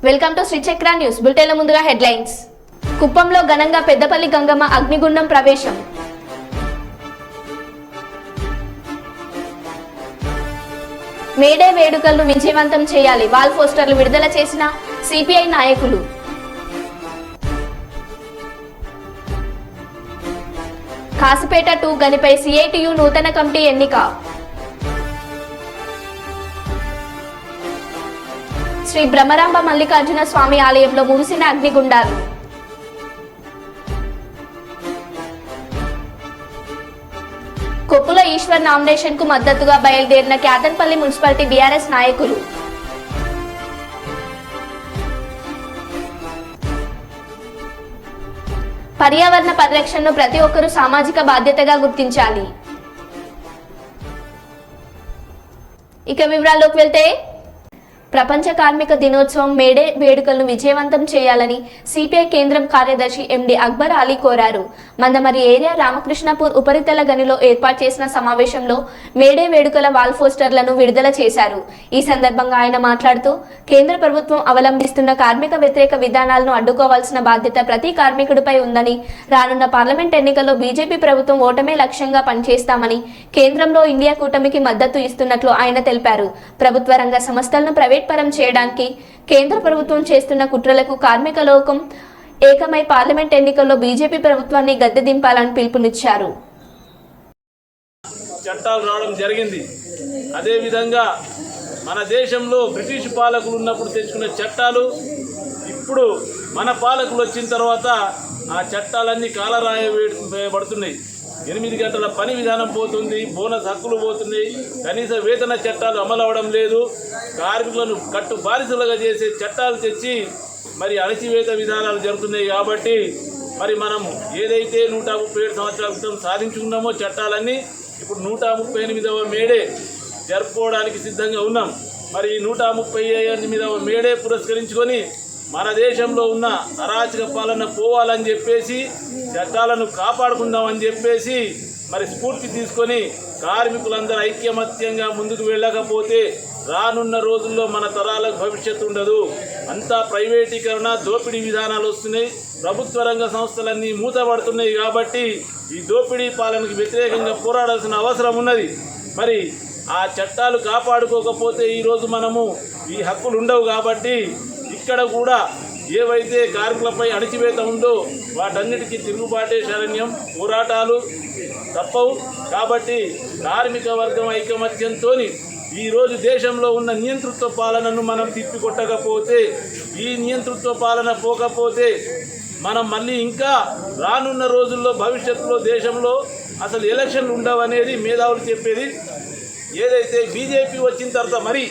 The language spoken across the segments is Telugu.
వెల్కమ్ టు శ్రీచక్ర న్యూస్ బులెటిన్ల ముందుగా హెడ్లైన్స్. కుప్పంలో ఘనంగా పెద్దపల్లి గంగమ్మ అగ్నిగుండం ప్రవేశం. మేడే వేడుకలను విజయవంతం చేయాలి, వాల్ పోస్టర్లు విడుదల చేసిన సిపిఐ నాయకులు. కాసిపేట 2 గనిపై సిఐటియు నూతన కమిటీ ఎన్నిక. శ్రీ బ్రహ్మరాంబ మల్లికార్జున స్వామి ఆలయంలో ముగిసిన అగ్నిగుండాలు. కొప్పుల ఈశ్వర్ నామినేషన్ కు మద్దతుగా బయలుదేరిన క్యాతన్పల్లి మున్సిపాలిటీ బీఆర్ఎస్ నాయకులు. పర్యావరణ పరిరక్షణను ప్రతి ఒక్కరూ సామాజిక బాధ్యతగా గుర్తించాలి. ఇక వివరాల్లోకి వెళ్తే, ప్రపంచ కార్మిక దినోత్సవం మేడే వేడుకలను విజయవంతం చేయాలని సిపిఐ కేంద్రం కార్యదర్శి ఎండి అక్బర్ అలీ కోరారు. మందమరి ఏరియా రామకృష్ణపూర్ ఉపరితల గనిలో ఏర్పాటు చేసిన సమావేశంలో మేడే వేడుకల వాల్ పోస్టర్లను విడుదల చేశారు. ఈ సందర్భంగా ఆయన మాట్లాడుతూ, కేంద్ర ప్రభుత్వం అవలంబిస్తున్న కార్మిక వ్యతిరేక విధానాలను అడ్డుకోవాల్సిన బాధ్యత ప్రతి కార్మికుడిపై ఉందని, రానున్న పార్లమెంట్ ఎన్నికల్లో బీజేపీ ప్రభుత్వం ఓటమే లక్ష్యంగా పనిచేస్తామని కేంద్రంలో ఇండియా కూటమికి మద్దతు ఇస్తున్నట్లు ఆయన తెలిపారు. ప్రభుత్వ రంగ సంస్థలను ప్రైవేట్ పరం చేయడానికి కేంద్ర ప్రభుత్వం చేస్తున్న కుట్రలకు కార్మిక లోకం ఏకమై పార్లమెంట్ ఎన్నికల్లో బీజేపీ ప్రభుత్వాన్ని గద్దె దింపాలని పిలుపునిచ్చారు. చట్టాలు రావడం జరిగింది. అదేవిధంగా మన దేశంలో బ్రిటిష్ పాలకులు ఉన్నప్పుడు తెచ్చుకున్న చట్టాలు ఇప్పుడు మన పాలకులు వచ్చిన తర్వాత ఆ చట్టాలన్నీ కాలరాయబడుతున్నాయి. 8 గంటల పని విధానం పోతుంది, బోనస్ హక్కులు పోతున్నాయి, కనీస వేతన చట్టాలు అమలు అవ్వడం లేదు. కార్మికులను కట్టు బానిసలుగా చేసే చట్టాలు తెచ్చి మరి అణచివేత విధానాలు జరుగుతున్నాయి. కాబట్టి మరి మనం ఏదైతే 137 సంవత్సరాల క్రితం సాధించుకున్నామో చట్టాలన్నీ ఇప్పుడు 138వ మేడే జరుపుకోవడానికి సిద్ధంగా ఉన్నాం. మరి 138వ మేడే పురస్కరించుకొని మన దేశంలో ఉన్న అరాచక పాలన పోవాలని చెప్పేసి, చట్టాలను కాపాడుకుందామని చెప్పేసి మరి స్ఫూర్తి తీసుకొని కార్మికులందరూ ఐక్యమత్యంగా ముందుకు వెళ్ళకపోతే రానున్న రోజుల్లో మన తరాలకు భవిష్యత్తు ఉండదు. అంతా ప్రైవేటీకరణ, దోపిడీ విధానాలు వస్తున్నాయి. ప్రభుత్వ రంగ సంస్థలన్నీ మూతపడుతున్నాయి. కాబట్టి ఈ దోపిడీ పాలనకు వ్యతిరేకంగా పోరాడాల్సిన అవసరం ఉన్నది. మరి ఆ చట్టాలు కాపాడుకోకపోతే ఈరోజు మనము ఈ హక్కులు ఉండవు. కాబట్టి ఇక్కడ కూడా ఏవైతే కార్మికులపై అణచివేత ఉందో వాటన్నిటికీ తిరుగుబాటే శరణ్యం, పోరాటాలు తప్పవు. కాబట్టి కార్మిక వర్గం ఐకమత్యంతో ఈరోజు దేశంలో ఉన్న నియంతృత్వ పాలనను మనం తిప్పికొట్టకపోతే, ఈ నియంతృత్వ పాలన పోకపోతే మనం మళ్ళీ ఇంకా రానున్న రోజుల్లో భవిష్యత్తులో దేశంలో అసలు ఎలక్షన్లు ఉండవనేది మేధావులు చెప్పేది. ఏదైతే బీజేపీ వచ్చిన తర్వాత మరి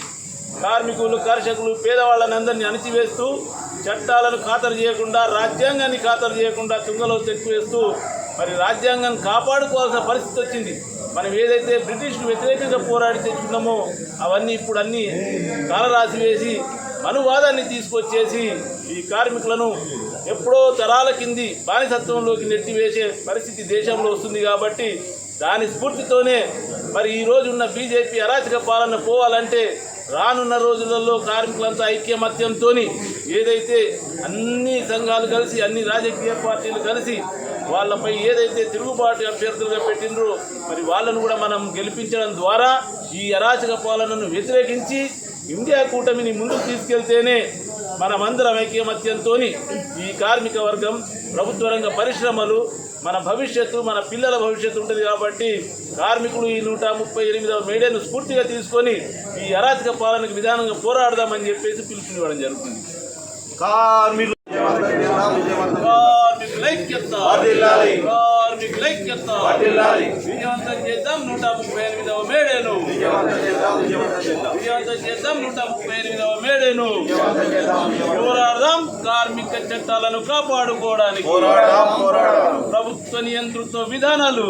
కార్మికులు, కర్షకులు, పేదవాళ్ళని అందరినీ అణిచివేస్తూ, చట్టాలను ఖాతరు చేయకుండా, రాజ్యాంగాన్ని ఖాతరు చేయకుండా తుంగలో తెచ్చివేస్తూ మరి రాజ్యాంగాన్ని కాపాడుకోవాల్సిన పరిస్థితి వచ్చింది. మనం ఏదైతే బ్రిటిష్కు వ్యతిరేకంగా పోరాడి తెచ్చుకున్నామో అవన్నీ ఇప్పుడు అన్నీ కాలరాసి వేసి అనువాదాన్ని తీసుకొచ్చేసి ఈ కార్మికులను ఎప్పుడో తరాల కింది బానిసత్వంలోకి నెట్టివేసే పరిస్థితి దేశంలో వస్తుంది. కాబట్టి దాని స్ఫూర్తితోనే మరి ఈరోజు ఉన్న బీజేపీ అరాచక పాలన పోవాలంటే రానున్న రోజులలో కార్మికులంతా ఐక్యమత్యంతో ఏదైతే అన్ని సంఘాలు కలిసి, అన్ని రాజకీయ పార్టీలు కలిసి వాళ్ళపై ఏదైతే తిరుగుబాటు అభ్యర్థులుగా పెట్టినరో మరి వాళ్ళను కూడా మనం గెలిపించడం ద్వారా ఈ అరాచక పాలనను వ్యతిరేకించి ఇండియా కూటమిని ముందుకు తీసుకెళ్తేనే మనమందరం ఐక్యమత్యంతో ఈ కార్మిక వర్గం, ప్రభుత్వ రంగ పరిశ్రమలు, మన భవిష్యత్తు, మన పిల్లల భవిష్యత్తు ఉంటుంది. కాబట్టి కార్మికులు ఈ 138వ మేడేను స్ఫూర్తిగా తీసుకొని ఈ అరాచక పాలనకు విధానంగా పోరాడదామని చెప్పేసి పిలుపునివ్వడం జరుగుతుంది. విజయవంతం చేద్దాం 138వ మేడేను, విజయవంతం చేద్దాం 138వ మేడేను. పోరాడదాం కార్మిక చట్టాలను కాపాడుకోవడానికి. ప్రభుత్వ నియంతృత్వ విధానాలు,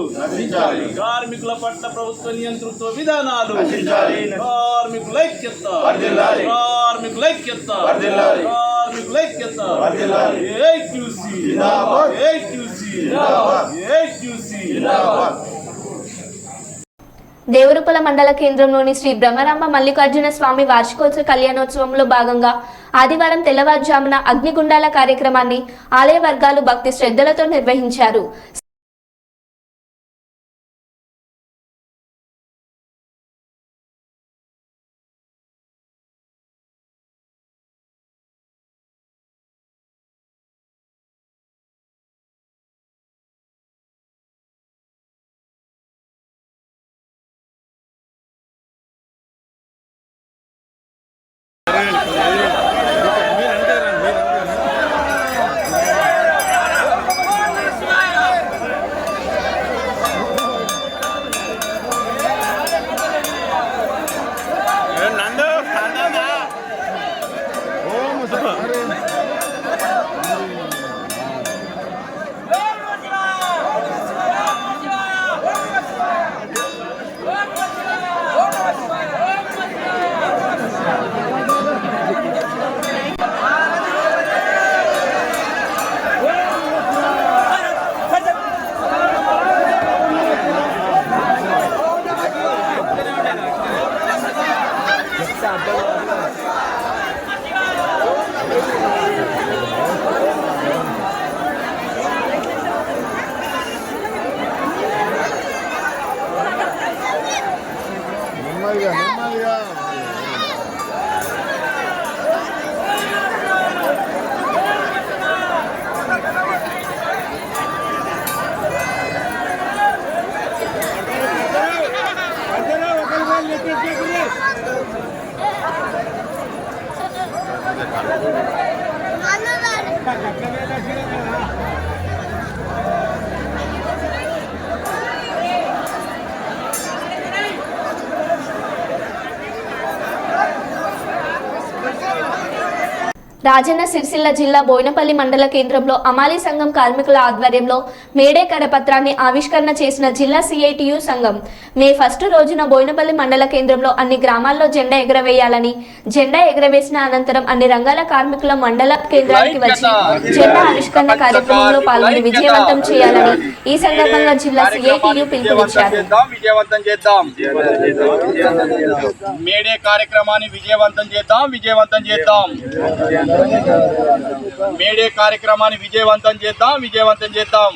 కార్మికుల పట్ల ప్రభుత్వ నియంతృత్వ విధానాలు, కార్మికుల ఐక్యత, కార్మికుల ఐక్యత, కార్మికుల ఐక్యత. దేవరూపల మండల కేంద్రంలోని శ్రీ బ్రహ్మరాంబ మల్లికార్జున స్వామి వార్షికోత్సవ కళ్యాణోత్సవంలో భాగంగా ఆదివారం తెల్లవారుజామున అగ్నిగుండాల కార్యక్రమాన్ని ఆలయ వర్గాలు భక్తి శ్రద్ధలతో నిర్వహించారు. రాజన్న సిరిసిల్ల జిల్లా బోయినపల్లి మండల కేంద్రంలో అమాలి సంఘం కార్మికుల ఆధ్వర్యంలో మేడే కరపత్రాన్ని ఆవిష్కరణ చేసిన జిల్లా సిఐటియు సంఘం మే 1 రోజున బోయినపల్లి మండల కేంద్రంలో అన్ని గ్రామాల్లో జెండా ఎగరవేయాలని, జెండా ఎగరవేసిన అనంతరం అన్ని రంగాల కార్మికుల మండల కేంద్రానికి వచ్చి జెండా ఆవిష్కరణ కార్యక్రమంలో పాల్గొని విజయవంతం చేయాలని ఈ సందర్భంగా జిల్లా సిఐటియు పిలుపునిచ్చారు. మేడే కార్యక్రమాన్ని విజయవంతం చేద్దాం. మేడే కార్యక్రమాన్ని విజయవంతం చేద్దాం.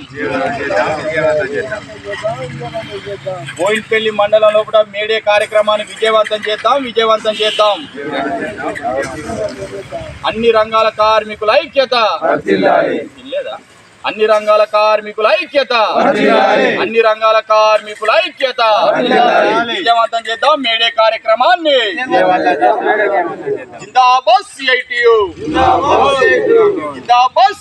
బోయిన్పల్లి మండలంలో కూడా మేడే కార్యక్రమాన్ని విజయవంతం చేద్దాం. అన్ని రంగాల కార్మికుల ఐక్యత, అన్ని రంగాల కార్మికుల ఐక్యత, విజయవంతం చేద్దాం మేడే కార్యక్రమాన్ని. జిందాబాద్ సిఐటియు, జిందాబాద్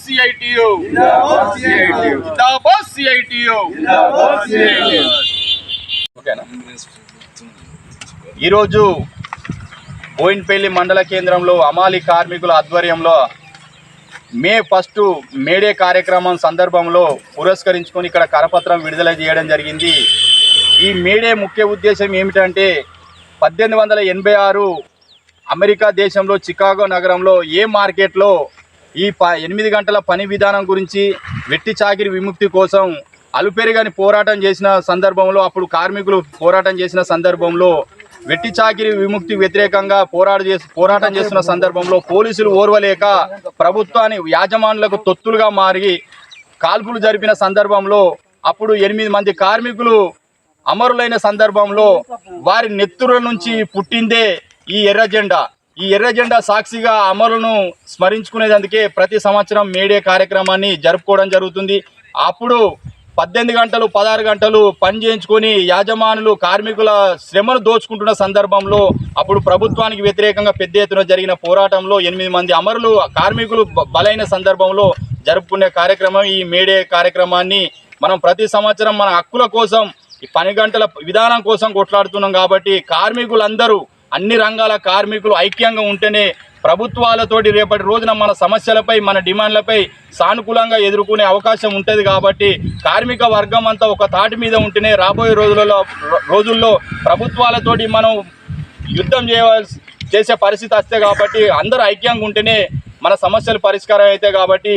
సిఐటియు. ఈరోజు బోయిన్పల్లి మండల కేంద్రంలో అమాలి కార్మికుల ఆధ్వర్యంలో మే 1 మేడే కార్యక్రమం సందర్భంలో పురస్కరించుకొని ఇక్కడ కరపత్రం విడుదల చేయడం జరిగింది. ఈ మేడే ముఖ్య ఉద్దేశం ఏమిటంటే 1886 అమెరికా దేశంలో చికాగో నగరంలో ఏ మార్కెట్లో ఈ 8 గంటల పని విధానం గురించి, వెట్టి చాకిరి విముక్తి కోసం అలుపెరగని పోరాటం చేసిన సందర్భంలో, అప్పుడు కార్మికులు పోరాటం చేసిన సందర్భంలో, వెట్టి చాకిరి విముక్తి వ్యతిరేకంగా పోరాటం చేస్తున్న సందర్భంలో పోలీసులు ఓర్వలేక ప్రభుత్వాన్ని యాజమానులకు తొత్తులుగా మారి కాల్పులు జరిపిన సందర్భంలో అప్పుడు 8 మంది కార్మికులు అమరులైన సందర్భంలో వారి నెత్తుల నుంచి పుట్టిందే ఈ ఎర్ర జెండా. ఈ ఎర్ర జెండా సాక్షిగా అమరులను స్మరించుకునేందుకే ప్రతి సంవత్సరం మేడే కార్యక్రమాన్ని జరుపుకోవడం జరుగుతుంది. అప్పుడు 18 గంటలు 16 గంటలు పని చేయించుకొని యాజమానులు కార్మికుల శ్రమను దోచుకుంటున్న సందర్భంలో అప్పుడు ప్రభుత్వానికి వ్యతిరేకంగా పెద్ద ఎత్తున జరిగిన పోరాటంలో 8 మంది అమరులు కార్మికులు బలైన సందర్భంలో జరుపుకునే కార్యక్రమం ఈ మేడే కార్యక్రమాన్ని మనం ప్రతి సంవత్సరం మన హక్కుల కోసం, ఈ పని గంటల విధానం కోసం కొట్లాడుతున్నాం. కాబట్టి కార్మికులందరూ, అన్ని రంగాల కార్మికులు ఐక్యంగా ఉంటేనే ప్రభుత్వాలతోటి రేపటి రోజున మన సమస్యలపై, మన డిమాండ్లపై సానుకూలంగా ఎదుర్కొనే అవకాశం ఉంటుంది. కాబట్టి కార్మిక వర్గం అంతా ఒక తాటి మీద ఉంటేనే రాబోయే రోజుల్లో ప్రభుత్వాలతోటి మనం యుద్ధం చేసే పరిస్థితి వస్తే, కాబట్టి అందరూ ఐక్యంగా ఉంటేనే మన సమస్యలు పరిష్కారం అవుతాయి. కాబట్టి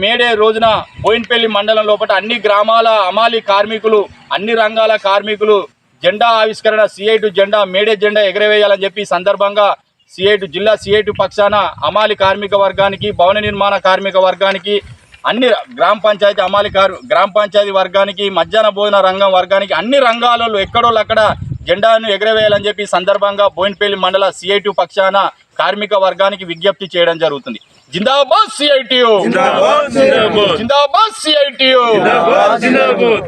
మేడే రోజున బోయిన్పల్లి మండలం లోపల అన్ని గ్రామాల అమాలి కార్మికులు, అన్ని రంగాల కార్మికులు జెండా ఆవిష్కరణ సిఐటి జెండా మేడే జెండా ఎగరవేయాలని చెప్పి సందర్భంగా జిల్లా సిఐటి పక్షాన అమాలి కార్మిక వర్గానికి, భవన నిర్మాణ కార్మిక వర్గానికి, అన్ని గ్రామ పంచాయతీ వర్గానికి, మధ్యాహ్న భోజన రంగం వర్గానికి, అన్ని రంగాలలో ఎక్కడోళ్ళు అక్కడ జెండాను ఎగరవేయాలని చెప్పి సందర్భంగా బోయినపల్లి మండల సిఐటి పక్షాన కార్మిక వర్గానికి విజ్ఞప్తి చేయడం జరుగుతుంది. జిందాబాద్ సిఐటియు, జిందాబాద్ సిఐటియు,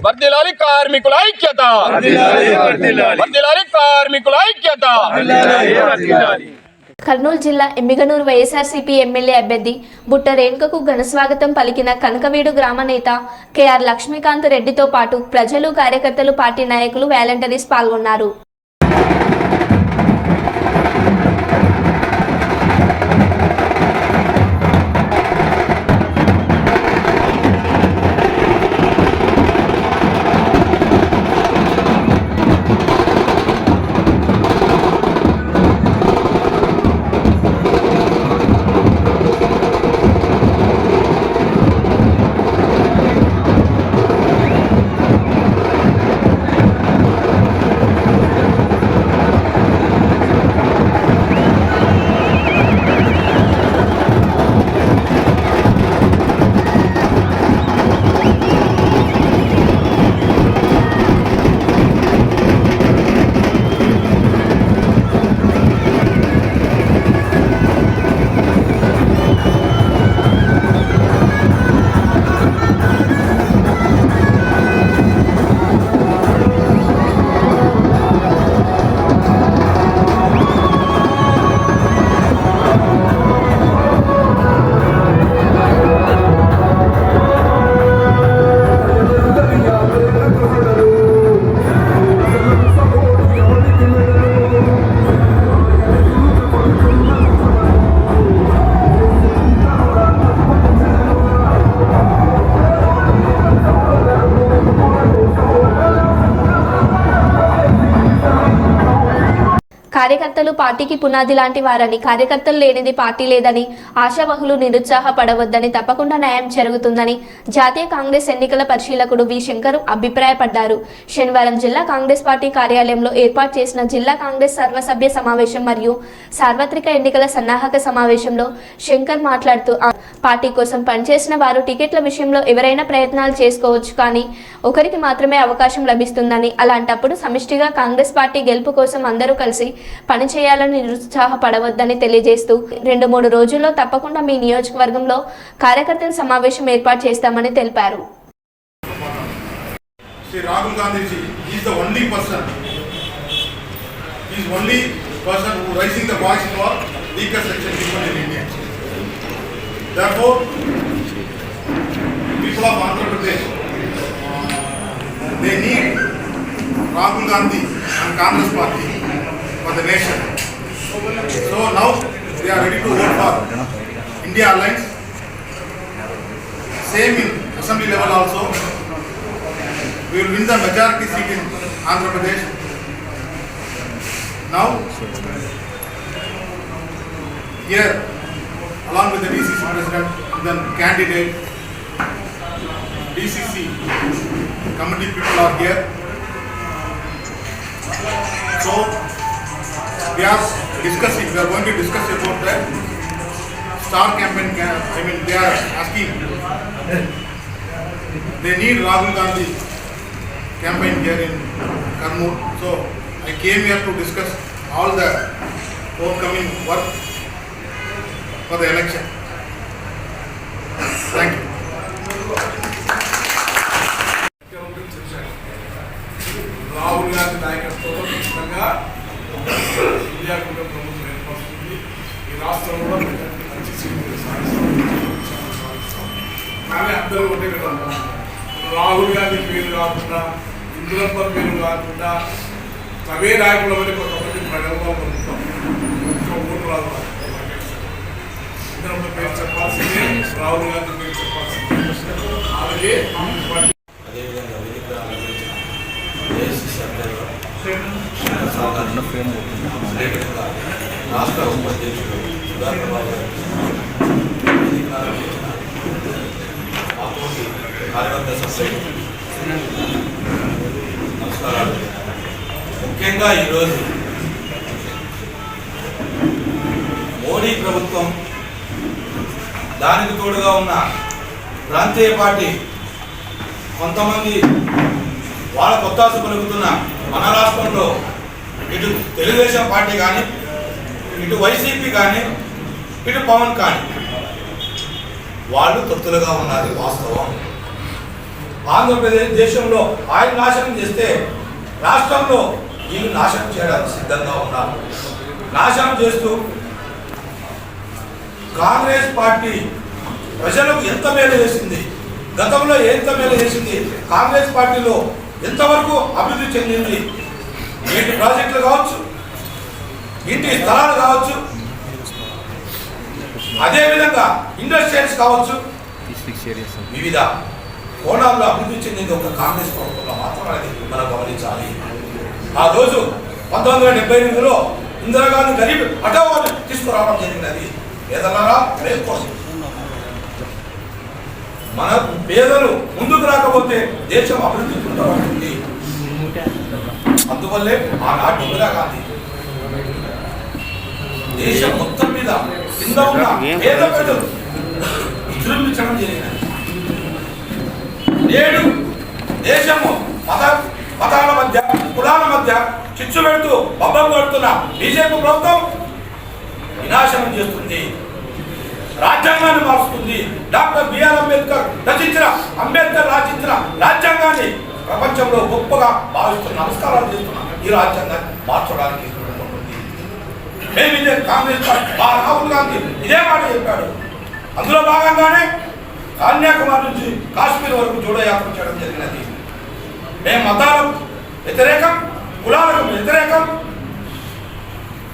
వర్ధిల్లాలి కార్మికుల ఐక్యత, వర్ధిల్లాలి కార్మికుల ఐక్యత. కర్నూలు జిల్లా ఎమ్మిగనూరు వైఎస్ఆర్సీపీ ఎమ్మెల్యే అభ్యర్థి బుట్ట రేణుకకు ఘనస్వాగతం పలికిన కనకవీడు గ్రామ నేత కెఆర్ లక్ష్మీకాంత్ రెడ్డితో పాటు ప్రజలు, కార్యకర్తలు, పార్టీ నాయకులు, వాలంటీర్స్ పాల్గొన్నారు. కార్యకర్తలు పార్టీకి పునాది లాంటి వారని, కార్యకర్తలు లేనిది పార్టీ లేదని, ఆశావహులు నిరుత్సాహపడవద్దని, తప్పకుండా న్యాయం జరుగుతుందని జాతీయ కాంగ్రెస్ ఎన్నికల పరిశీలకుడు వి శంకర్ అభిప్రాయపడ్డారు. శనివారం జిల్లా కాంగ్రెస్ పార్టీ కార్యాలయంలో ఏర్పాటు చేసిన జిల్లా కాంగ్రెస్ సర్వసభ్య సమావేశం మరియు సార్వత్రిక ఎన్నికల సన్నాహక సమావేశంలో శంకర్ మాట్లాడుతూ, పార్టీ కోసం పనిచేసిన వారు టికెట్ల విషయంలో ఎవరైనా ప్రయత్నాలు చేసుకోవచ్చు, కానీ ఒకరికి మాత్రమే అవకాశం లభిస్తుందని, అలాంటప్పుడు సమిష్టిగా కాంగ్రెస్ పార్టీ గెలుపు కోసం అందరూ కలిసి పనిచేయాలని నిరుత్సాహపడవద్దని తెలియజేస్తూ 2-3 రోజుల్లో తప్పకుండా మీ నియోజకవర్గంలో కార్యకర్తల సమావేశం ఏర్పాటు చేస్తామని తెలిపారు. Sri Rahul Gandhi ji is the only person. He is only person who raising the voice for weaker section people in India. Therefore, people of Andhra Pradesh, they need Rahul Gandhi and Congress Party for the nation. So now they are ready to vote for India Alliance. Same in assembly level also. We will win the majority seat in Andhra Pradesh. Now, here, along with the DCC president, then candidate, DCC committee people are here. So, we are going to discuss about the star campaign. They are asking, they need Rahul Gandhi campaign here in Karnool. So I came here to discuss all the forthcoming work for the election. Thank you. Rahul Gandhi నాయకత్వంలో ఖచ్చితంగా ఇండియా కూడా ప్రభుత్వం ఏర్పడుతుంది. ఈ రాష్ట్రంలో మంచి సీట్లు కానీ అందరూ ఒకటే విధంగా రాహుల్ గాంధీ పేరు కాకుండా, ఇందులప్ప పేరు కాకుండా అవే నాయకుల వల్ల కొంతమంది ప్రజలుగా పొందుతాం. ఓటు రాదు. ఇందులో పేరు చెప్పాల్సిందే, రాహుల్ గాంధీ పేరు చెప్పాల్సిందే. అలాగే అదేవిధంగా వేదిక అలంకరించిన ఏఐసిసి అధ్యక్షుడు అదేవిధంగా రాష్ట్ర ఉపాధ్యక్షుడు సుధాకర్ బాబు గారు, వేదిక అలంకరించిన మాతోటి కార్యవర్గ సభ్యులు నమస్కారాలు. ముఖ్యంగా ఈరోజు మోడీ ప్రభుత్వం, దానికి తోడుగా ఉన్న ప్రాంతీయ పార్టీ కొంతమంది వాళ్ళ కొత్తాసు పలుకుతున్న మన రాష్ట్రంలో ఇటు తెలుగుదేశం పార్టీ కానీ, ఇటు వైసీపీ కానీ, ఇటు పవన్ కానీ వాళ్ళు తొత్తులుగా ఉన్నది వాస్తవం. ఆంధ్రప్రదేశ్ దేశంలో ఆయన నాశనం చేస్తే రాష్ట్రంలో వీళ్ళు నాశనం చేయడానికి సిద్ధంగా ఉన్నారు. నాశనం చేస్తూ కాంగ్రెస్ పార్టీ ప్రజలకు ఎంత మేలు చేసింది, గతంలో ఎంత మేలు చేసింది, కాంగ్రెస్ పార్టీలో ఎంతవరకు అభివృద్ధి చెందింది, నీటి ప్రాజెక్టులు కావచ్చు, ఇంటి స్థలాలు కావచ్చు, అదేవిధంగా ఇండస్ట్రియల్స్ కావచ్చు, వివిధ కోణాల్లో అభివృద్ధి చెందింది ఒక కాంగ్రెస్ ప్రభుత్వంలో మాత్రమే మనం గమనించాలి. ఆ రోజు 1978లో ఇందిరాగాంధీ గరీబ్ హఠావో తీసుకురావడం జరిగినది. పేదలారా మేల్కోండి, మన పేదలు ముందుకు రాకపోతే దేశం అభివృద్ధి ఉంటుంది. అందువల్లే ఆనాటి ఇందిరాగాంధీ దేశం మొత్తం మీద కింద ఉన్న పేద ప్రజలు విజృంభించడం జరిగినది. నేడు దేశము మతాల మధ్య, కులాల మధ్య చిచ్చు పెడుతూ బొబ్బం కొడుతున్న బీజేపీ ప్రభుత్వం వినాశనం చేస్తుంది, రాజ్యాంగాన్ని మారుస్తుంది. డాక్టర్ బిఆర్ అంబేద్కర్ రచించిన, అంబేద్కర్ రచించిన రాజ్యాంగాన్ని ప్రపంచంలో గొప్పగా భావిస్తున్న, నమస్కారాలు చేస్తున్న ఈ రాజ్యాంగాన్ని మార్చడానికి ఉంటుంది. మేము ఇదే కాంగ్రెస్ పార్టీ, మా రాహుల్ గాంధీ ఇదే మాట చెప్పాడు. అందులో భాగంగానే కన్యాకుమారి నుంచి కాశ్మీర్ వరకు జోడో యాత్ర చేయడం జరిగినది. మేము మతాలకు వ్యతిరేకం, కులాలకు వ్యతిరేకం.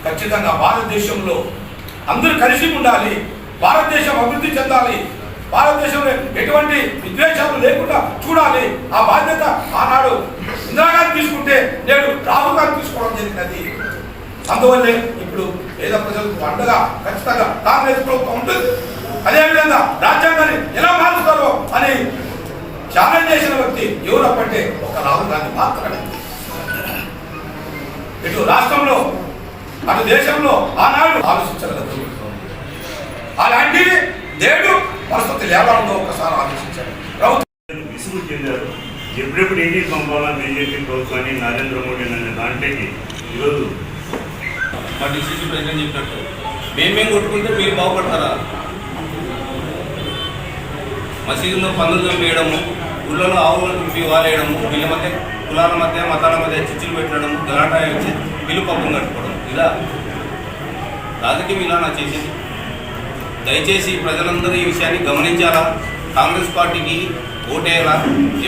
ఖచ్చితంగా భారతదేశంలో అందరూ కలిసి ఉండాలి, భారతదేశం అభివృద్ధి చెందాలి, భారతదేశంలో ఎటువంటి విద్వేషాలు లేకుండా చూడాలి. ఆ బాధ్యత ఆనాడు ఇందిరాగాంధీ తీసుకుంటే నేడు రాహుల్ గాంధీ తీసుకోవడం జరిగినది. అందువల్లే ఇప్పుడు పేద ప్రజలకు అండగా ఖచ్చితంగా కాంగ్రెస్ ప్రభుత్వం ఉంటుంది. అదేవిధంగా రాజ్యాంగాన్ని ఎలా మారుస్తారో అని ఛాలెంజ్ చేసిన వ్యక్తి ఎవరప్పంటే ఒక రాహుల్ గాంధీ మాత్రమే. ఇటు రాష్ట్రంలో అటు దేశంలో ఆనాడు ఆలోచించగలదు. అలాంటివి నేడు పరిస్థితి లేవడంలో ఒకసారి ఆలోచించారు. ప్రభుత్వం విసుగు చెందారు. ఎప్పుడెప్పుడు ఇంటికి పంపాలని బీజేపీ ప్రభుత్వాన్ని, నరేంద్ర మోడీ అనే దాంట్లోకి ఈరోజు మా డిసిసి ప్రెసిడెంట్ చెప్పినట్టు మేమేం కొట్టుకుంటే మీరు బాగుపడతారా? మసీదులో పన్నులు వేయడము, ఊళ్ళలో ఆవులను వాలేయడము, వీళ్ళ మధ్య కులాల మధ్య మతాల మధ్య చిచ్చులు పెట్టడం, గలాటా వచ్చి వీళ్ళు పప్పులు కట్టుకోవడం, ఇలా రాజకీయం ఇలా నా చేసింది. దయచేసి ప్రజలందరూ ఈ విషయాన్ని గమనించాలా. కాంగ్రెస్ పార్టీకి ఓటేయాలా.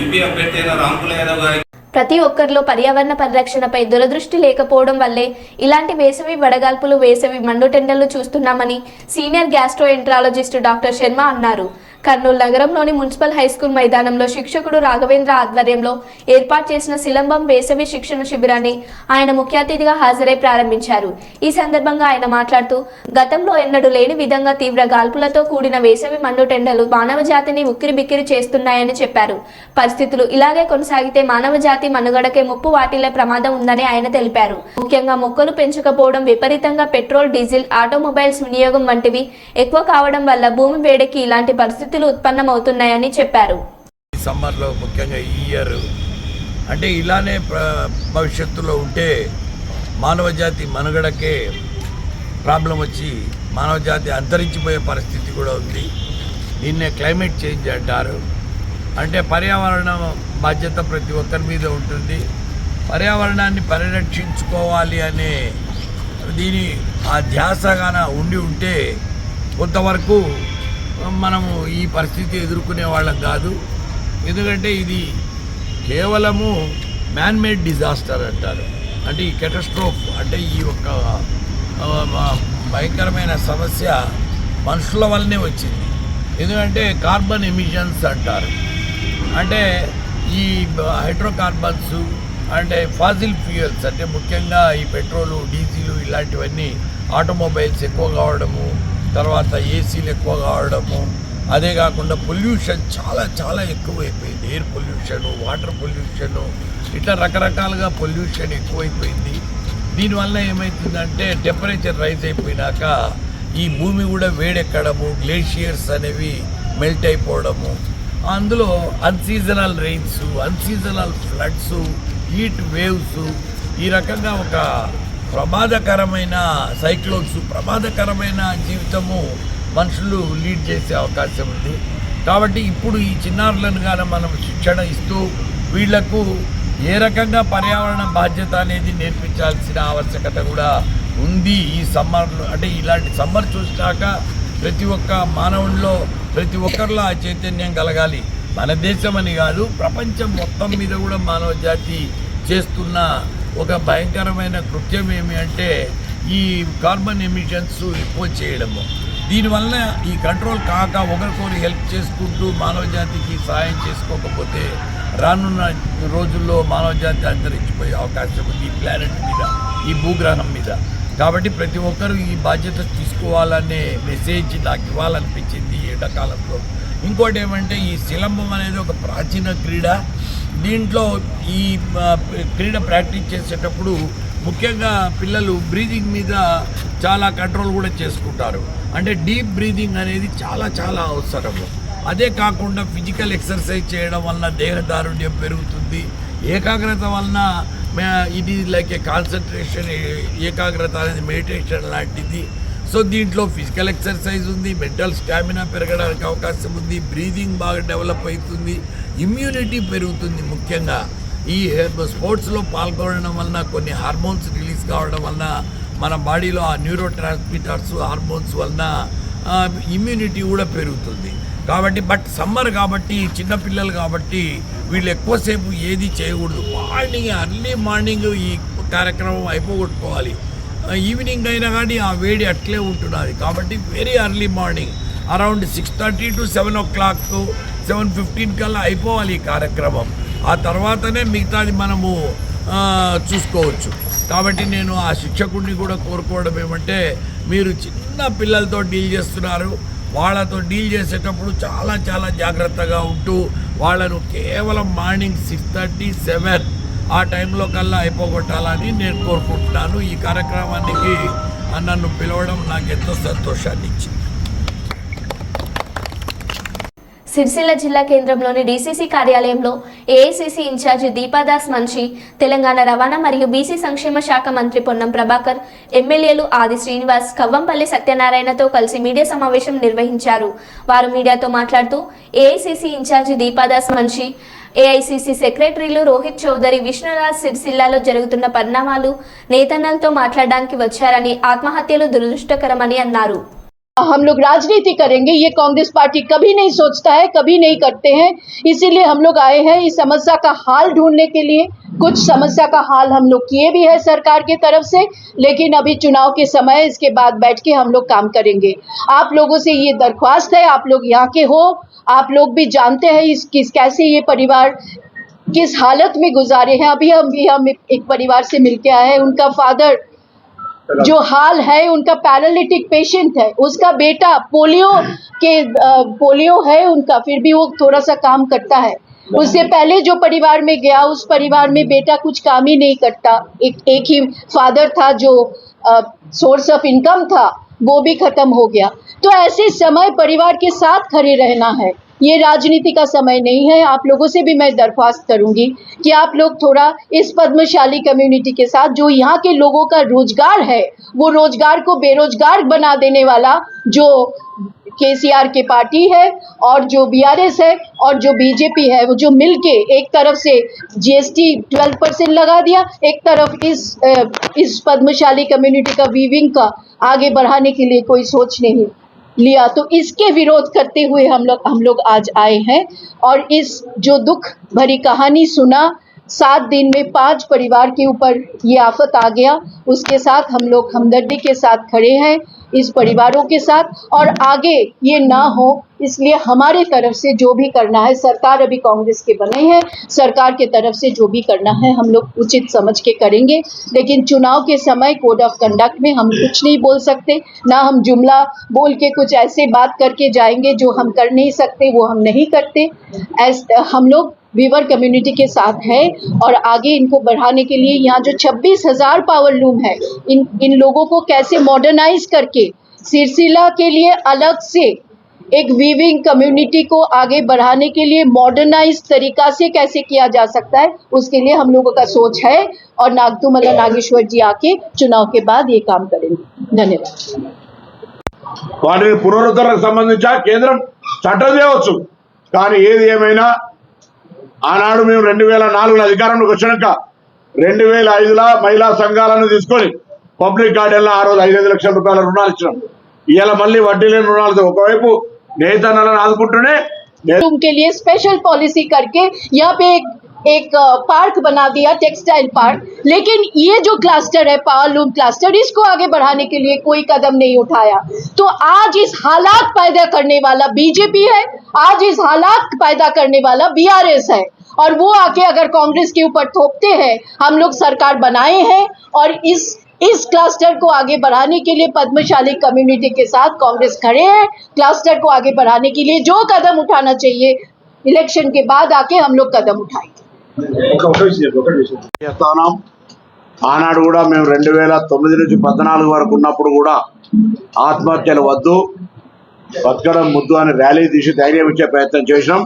ఎంపీ అభ్యర్థి అయిన రాంకుల యాదవ్ గారి ప్రతి ఒక్కరిలో పర్యావరణ పరిరక్షణపై దురదృష్టి లేకపోవడం వల్లే ఇలాంటి వేసవి వడగాల్పులు, వేసవి మండుటెండలు చూస్తున్నామని సీనియర్ గ్యాస్ట్రోఎంట్రాలజిస్ట్ డాక్టర్ శర్మ అన్నారు. కర్నూలు నగరంలోని మున్సిపల్ హైస్కూల్ మైదానంలో శిక్షకుడు రాఘవేంద్ర ఆధ్వర్యంలో ఏర్పాటు చేసిన సిలంబం వేసవి శిక్షణ శిబిరాన్ని ఆయన ముఖ్య అతిథిగా హాజరై ప్రారంభించారు. ఈ సందర్భంగా ఆయన మాట్లాడుతూ, గతంలో ఎన్నడూ లేని విధంగా తీవ్ర గాల్పులతో కూడిన వేసవి మండుటెండలు మానవ జాతిని ఉక్కిరిబిక్కిరి చేస్తున్నాయని చెప్పారు. పరిస్థితులు ఇలాగే కొనసాగితే మానవ జాతి మనుగడకే ముప్పు వాటిల్లే ప్రమాదం ఉందని ఆయన తెలిపారు. ముఖ్యంగా మొక్కలు పెంచకపోవడం, విపరీతంగా పెట్రోల్, డీజిల్, ఆటోమొబైల్స్ వినియోగం వంటివి ఎక్కువ కావడం వల్ల భూమి వేడికి ఇలాంటి పరిస్థితులు ఉత్పన్నమవుతున్నాయని చెప్పారు. సమ్మర్లో ముఖ్యంగా ఈ ఇయర్ అంటే ఇలానే భవిష్యత్తులో ఉంటే మానవ జాతి మనుగడకే ప్రాబ్లం వచ్చి మానవ జాతి అంతరించిపోయే పరిస్థితి కూడా ఉంది. దీన్నే క్లైమేట్ చేంజ్ అంటారు. అంటే పర్యావరణం బాధ్యత ప్రతి ఒక్కరి మీద ఉంటుంది. పర్యావరణాన్ని పరిరక్షించుకోవాలి అనే దీని ఆ ధ్యాసగాన ఉంటే కొంతవరకు మనము ఈ పరిస్థితి ఎదుర్కొనే వాళ్ళం కాదు. ఎందుకంటే ఇది కేవలము మ్యాన్మేడ్ డిజాస్టర్ అంటారు. అంటే ఈ కెటాస్ట్రోఫ్ అంటే ఈ యొక్క భయంకరమైన సమస్య మనుషుల వల్లనే వచ్చింది. ఎందుకంటే కార్బన్ ఎమిషన్స్ అంటారు. అంటే ఈ హైడ్రోకార్బన్స్ అంటే ఫాజిల్ ఫ్యూయల్స్ అంటే ముఖ్యంగా ఈ పెట్రోలు, డీజిల్ ఇలాంటివన్నీ ఆటోమొబైల్స్ ఎక్కువ కావడము, తర్వాత ఏసీలు ఎక్కువ కావడము, అదే కాకుండా పొల్యూషన్ చాలా చాలా ఎక్కువైపోయింది. ఎయిర్ పొల్యూషను, వాటర్ పొల్యూషను, ఇట్లా రకరకాలుగా పొల్యూషన్ ఎక్కువైపోయింది. దీనివల్ల ఏమవుతుందంటే టెంపరేచర్ రైజ్ అయిపోయినాక ఈ భూమి కూడా వేడెక్కడము, గ్లేషియర్స్ అనేవి మెల్ట్ అయిపోవడము, అందులో unseasonal rains, unseasonal floods, heat waves, ఈ రకంగా ఒక ప్రమాదకరమైన సైక్లోన్స్, ప్రమాదకరమైన జీవితము మనుషులు లీడ్ చేసే అవకాశం ఉంది. కాబట్టి ఇప్పుడు ఈ చిన్నారులను కానీ మనం శిక్షణ ఇస్తూ వీళ్లకు ఏ రకంగా పర్యావరణ బాధ్యత అనేది నేర్పించాల్సిన ఆవశ్యకత కూడా ఉంది. ఈ సమ్మర్లో అంటే ఇలాంటి సమ్మర్ చూసినాక ప్రతి ఒక్క మానవుల్లో ప్రతి ఒక్కరిలో ఆ చైతన్యం కలగాలి. మన దేశం అని కాదు, ప్రపంచం మొత్తం మీద కూడా మానవ జాతి చేస్తున్న ఒక భయంకరమైన కృత్యం ఏమి అంటే ఈ కార్బన్ ఎమిషన్స్ ఎక్కువ చేయడము. దీనివల్ల ఈ కంట్రోల్ కాక ఒకరికొకరు హెల్ప్ చేసుకుంటూ మానవ జాతికి సహాయం చేసుకోకపోతే రానున్న రోజుల్లో మానవ జాతి అంతరించిపోయే అవకాశం ఉంది ఈ ప్లానెట్ మీద, ఈ భూగ్రహం మీద. కాబట్టి ప్రతి ఒక్కరూ ఈ బాధ్యత తీసుకోవాలనే మెసేజ్ నాకు ఇవ్వాలనిపించింది ఈ ఎండాకాలంలో. ఇంకోటి ఏమంటే ఈ సిలంబం అనేది ఒక ప్రాచీన క్రీడ. దీంట్లో ఈ క్రీడ ప్రాక్టీస్ చేసేటప్పుడు ముఖ్యంగా పిల్లలు బ్రీదింగ్ మీద చాలా కంట్రోల్ కూడా చేసుకుంటారు. అంటే డీప్ బ్రీదింగ్ అనేది చాలా చాలా అవసరము. అదే కాకుండా ఫిజికల్ ఎక్సర్సైజ్ చేయడం వలన దేహదారుణ్యం పెరుగుతుంది. ఏకాగ్రత వలన ఇది లైక్ ఏ కాన్సన్ట్రేషన్, ఏకాగ్రత అనేది మెడిటేషన్ లాంటిది. సో దీంట్లో ఫిజికల్ ఎక్సర్సైజ్ ఉంది, మెంటల్ స్టామినా పెరగడానికి అవకాశం ఉంది, బ్రీదింగ్ బాగా డెవలప్ అవుతుంది, ఇమ్యూనిటీ పెరుగుతుంది. ముఖ్యంగా ఈ స్పోర్ట్స్లో పాల్గొనడం వలన కొన్ని హార్మోన్స్ రిలీజ్ కావడం వలన మన బాడీలో ఆ న్యూరో ట్రాన్స్మిటర్స్ హార్మోన్స్ వలన ఇమ్యూనిటీ కూడా పెరుగుతుంది. కాబట్టి బట్ సమ్మర్ కాబట్టి చిన్నపిల్లలు కాబట్టి వీళ్ళు ఎక్కువసేపు ఏది చేయకూడదు. అర్లీ మార్నింగ్ ఈ కార్యక్రమం అయిపోగొట్టుకోవాలి. ఈవినింగ్ అయినా కానీ ఆ వేడి అట్లే ఉంటున్నది. కాబట్టి very early morning around 6:30 to 7 o'clock 7:15 కల్లా అయిపోవాలి ఈ కార్యక్రమం. ఆ తర్వాతనే మిగతాది మనము చూసుకోవచ్చు. కాబట్టి నేను ఆ శిక్షకుడిని కూడా కోరుకోవడం ఏమంటే, మీరు చిన్న పిల్లలతో డీల్ చేస్తున్నారు, వాళ్ళతో డీల్ చేసేటప్పుడు చాలా చాలా జాగ్రత్తగా ఉంటూ వాళ్ళను కేవలం మార్నింగ్ 6:30, 7 ఆ టైంలో కల్లా అయిపోగొట్టాలని నేను కోరుకుంటున్నాను. ఈ కార్యక్రమానికి నన్ను పిలవడం నాకు ఎంతో సంతోషాన్ని ఇచ్చింది. సిరిసిల్ల జిల్లా కేంద్రంలోని డీసీసీ కార్యాలయంలో ఏఐసీసీ ఇన్ఛార్జి దీపాదాస్ మన్షి, తెలంగాణ రవాణా మరియు బీసీ సంక్షేమ శాఖ మంత్రి పొన్నం ప్రభాకర్, ఎమ్మెల్యేలు ఆది శ్రీనివాస్, కవ్వంపల్లి సత్యనారాయణతో కలిసి మీడియా సమావేశం నిర్వహించారు. వారు మీడియాతో మాట్లాడుతూ ఏఐసీసీ ఇన్ఛార్జి దీపాదాస్ మన్షి, ఏఐసీసీ సెక్రటరీలు రోహిత్ చౌదరి, విష్ణురాజ్ సిరిసిల్లాలో జరుగుతున్న పరిణామాలు నేతన్నలతో మాట్లాడడానికి వచ్చారని, ఆత్మహత్యలు దురదృష్టకరమని అన్నారు. हम लोग राजनीति करेंगे, ये कांग्रेस पार्टी कभी नहीं सोचता है, कभी नहीं करते हैं. इसीलिए हम लोग आए हैं इस समस्या का हाल ढूंढने के लिए. कुछ समस्या का हाल हम लोग किए भी है सरकार की तरफ से, लेकिन अभी चुनाव के समय इसके बाद बैठ के हम लोग काम करेंगे. आप लोगों से ये दरख्वास्त है, आप लोग यहाँ के हो, आप लोग भी जानते हैं कैसे ये परिवार किस हालत में गुजारे हैं. अभी हम एक परिवार से मिलके आए हैं. उनका फादर जो हाल है, उनका पैरालिटिक पेशेंट है, उसका बेटा पोलियो है उनका, फिर भी वो थोड़ा सा काम करता है. उससे पहले जो परिवार में गया, उस परिवार में बेटा कुछ काम ही नहीं करता. एक ही फादर था जो सोर्स ऑफ इनकम था, वो भी खत्म हो गया. तो ऐसे समय परिवार के साथ खड़े रहना है. ये राजनीति का समय नहीं है. आप लोगों से भी मैं दरख्वास्त करूंगी कि आप लोग थोड़ा इस पद्मशाली कम्युनिटी के साथ, जो यहाँ के लोगों का रोजगार है, वो रोजगार को बेरोजगार बना देने वाला जो केसीआर के पार्टी है और जो बीआरएस है और जो बीजेपी है, वो जो मिलके एक तरफ से जीएसटी 12% लगा दिया, एक तरफ इस पद्मशाली कम्युनिटी का वीविंग का आगे बढ़ाने के लिए कोई सोच नहीं लिया. तो इसके विरोध करते हुए हम लोग आज आए हैं और इस जो दुख भरी कहानी सुना, 7 दिन में 5 परिवार के ऊपर ये आफत आ गया, उसके साथ हम लोग हमदर्दी के साथ खड़े हैं इस परिवारों के साथ, और आगे ये ना हो इसलिए हमारे तरफ से जो भी करना है, सरकार अभी कांग्रेस के बने हैं, सरकार के तरफ से जो भी करना है हम लोग उचित समझ के करेंगे। लेकिन चुनाव के समय कोड ऑफ कंडक्ट में हम कुछ नहीं बोल सकते, ना हम जुमला बोल के कुछ ऐसे बात करके जाएंगे जो हम कर नहीं सकते, वो हम नहीं करते। हम लोग वीवर कम्युनिटी के साथ है और आगे इनको बढ़ाने के लिए यहाँ जो 26,000 पावर लूम है, इन लोगों को कैसे मॉडर्नाइज करके सिरसिला के लिए अलग से एक वीविंग कम्युनिटी को आगे बढ़ाने के लिए मॉडर्नाइज तरीका से कैसे किया जा सकता है, उसके लिए हम लोगों का सोच है और नागतुमल्ला नागेश्वर जी आके चुनाव के बाद ये काम करेंगे। धन्यवाद। వాటిని పునరుద్ధరణకు సంబంధించి కేంద్రం చట్టం చేయవచ్చు, కానీ ఏది ఏమైనా ఆనాడు మేము 2004లో అధికారంలోకి వచ్చినాక 2005లో మహిళా సంఘాలను తీసుకొని పబ్లిక్ గార్డెన్లో ఆ రోజు 5 లక్షల రూపాయల రుణాలు ఇచ్చినాం. ఇవాళ మళ్ళీ వడ్డీ లేని రుణాలతో ఒకవైపు నేతన్నలను ఆదుకుంటూనే उनके लिए स्पेशल पॉलिसी करके यहाँ पे एक पार्क बना दिया, टेक्सटाइल पार्क। लेकिन ये जो क्लस्टर है पावर लूम क्लस्टर, इसको आगे बढ़ाने के लिए कोई कदम नहीं उठाया। तो आज इस हालात पैदा करने वाला बीजेपी है, आज इस हालात पैदा करने वाला बीआरएस है, और वो आके अगर कांग्रेस के ऊपर थोपते हैं। हम लोग सरकार बनाए हैं और इस क्लस्टर को आगे बढ़ाने के लिए पद्मशाली कम्युनिटी के साथ कांग्रेस खड़े हैं। क्लस्टर को आगे बढ़ाने के लिए जो कदम उठाना चाहिए इलेक्शन के बाद आके हम लोग कदम उठाएंगे। చేస్తాం. ఆనాడు కూడా మేము 2009 నుంచి 14 వరకు ఉన్నప్పుడు కూడా ఆత్మహత్యలు వద్దు, బతకడం ముద్దు అని ర్యాలీ తీసి ధైర్యం ఇచ్చే ప్రయత్నం చేసినాం.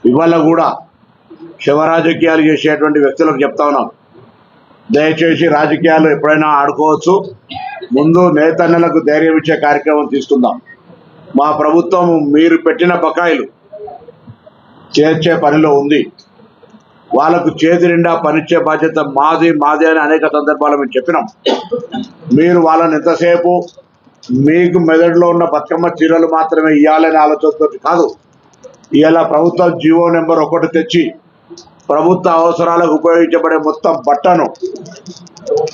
ఇవాళ కూడా శివరాజకీయాలు చేసేటువంటి వ్యక్తులకు చెప్తా ఉన్నాం, దయచేసి రాజకీయాలు ఎప్పుడైనా ఆడుకోవచ్చు, ముందు నేతన్నలకు ధైర్యం ఇచ్చే కార్యక్రమం తీసుకుందాం. మా ప్రభుత్వం మీరు పెట్టిన బకాయిలు చేర్చే పనిలో ఉంది, వాళ్ళకు చేతి నిండా పనిచ్చే బాధ్యత మాది అని అనేక సందర్భాలు మేము చెప్పినాం. మీరు వాళ్ళని ఎంతసేపు మీకు మెదడులో ఉన్న బతుకమ్మ చీరలు మాత్రమే ఇవ్వాలనే ఆలోచనతో కాదు, ఇలా ప్రభుత్వ జీవో నెంబర్ 1 తెచ్చి ప్రభుత్వ అవసరాలకు ఉపయోగించబడే మొత్తం బట్టను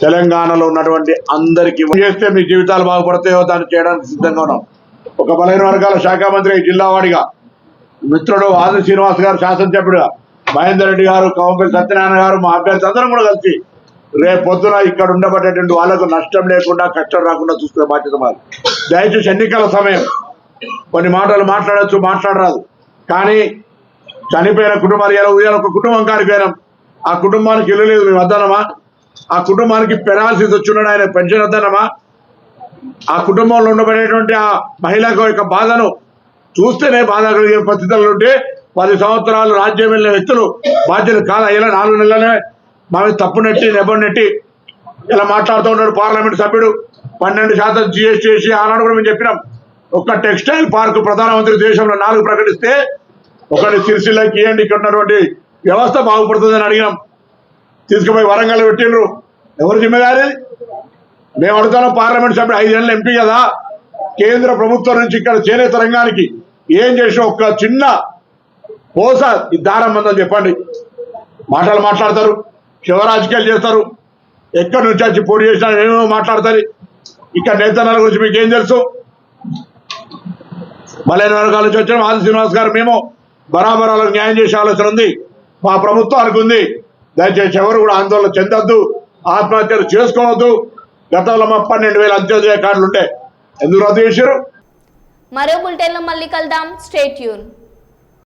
తెలంగాణలో ఉన్నటువంటి అందరికీ చేస్తే మీ జీవితాలు బాగుపడతాయో దాన్ని చేయడానికి సిద్ధంగా ఉన్నాం. ఒక బలహీన వర్గాల శాఖ మంత్రి జిల్లా వాడిగా, మిత్రుడు ఆది శ్రీనివాస్ గారు శాసనసభ్యుడుగా, మహేందర్ రెడ్డి గారు, కవంపల్లి సత్యనారాయణ గారు, మా అభ్యర్థి అందరం కూడా కలిసి రేపు పొద్దున ఇక్కడ ఉండబడేటువంటి వాళ్ళకు నష్టం లేకుండా కష్టం రాకుండా చూసుకునే బాధ్యత మాది. దయచేసి ఎన్నికల సమయం కొన్ని మాటలు మాట్లాడచ్చు, మాట్లాడరాదు, కానీ చనిపోయిన కుటుంబాలు ఇలా ఒక కుటుంబం కానిపోయినాం, ఆ కుటుంబానికి ఇల్లు లేదు మేము వద్దనమా? ఆ కుటుంబానికి పెరాలసిస్ వచ్చున్నాడు ఆయన పెన్షన్ వద్దనమా? ఆ కుటుంబంలో ఉండబడేటువంటి ఆ మహిళకు యొక్క బాధను చూస్తేనే బాధ కలిగే పరిస్థితుల్లో ఉంటే 10 సంవత్సరాలు రాజ్యం వెళ్ళిన వ్యక్తులు బాధ్యతలు కాదా? ఇలా 4 నెలలనే మా మీద తప్పు నెట్టి నెబ్బను నెట్టి ఇలా మాట్లాడుతూ ఉన్నాడు పార్లమెంట్ సభ్యుడు. 12% GST చేసి ఆనాడు కూడా మేము చెప్పినాం, ఒక టెక్స్టైల్ పార్క్ ప్రధానమంత్రి దేశంలో 4 ప్రకటిస్తే ఒకటి సిరిసిల్లకి ఇవ్వండి, ఇక్కడ ఉన్నటువంటి వ్యవస్థ బాగుపడుతుందని అడిగినాం. తీసుకుపోయి వరంగల్ పెట్టిండ్రు. ఎవరు జిమ్మేదారి? మేము అడుగుతున్నాం, పార్లమెంట్ సభ్యుడు 5 ఏళ్ళ ఎంపీ కదా, కేంద్ర ప్రభుత్వం నుంచి ఇక్కడ చేనేత రంగానికి ఏం చేసిన ఒక చిన్న పోసా దారం ఉందని చెప్పండి. మాటలు మాట్లాడతారు, శివరాజకీయాలు చేస్తారు, ఎక్కడి నుంచి వచ్చి పోటీ చేసినా ఏమేమో మాట్లాడతారు. ఇక్కడ నేతన్నల గురించి మీకు ఏం తెలుసు? బలైన వర్గాల నుంచి వచ్చిన ఆది శ్రీనివాస్ గారు మేము బరాబర్ వాళ్ళకి న్యాయం చేసే ఆలోచన ఉంది, మా ప్రభుత్వానికి ఉంది. దయచేసి ఎవరు కూడా ఆందోళన చెందొద్దు, ఆత్మహత్యలు చేసుకోవద్దు. గతంలో 12,000 అంత్యోదయ కార్డులు ఉంటే ఎందుకు రద్దు చేశారు? మరో బులెటిన్లో మళ్ళీ కలుద్దాం. Stay tune.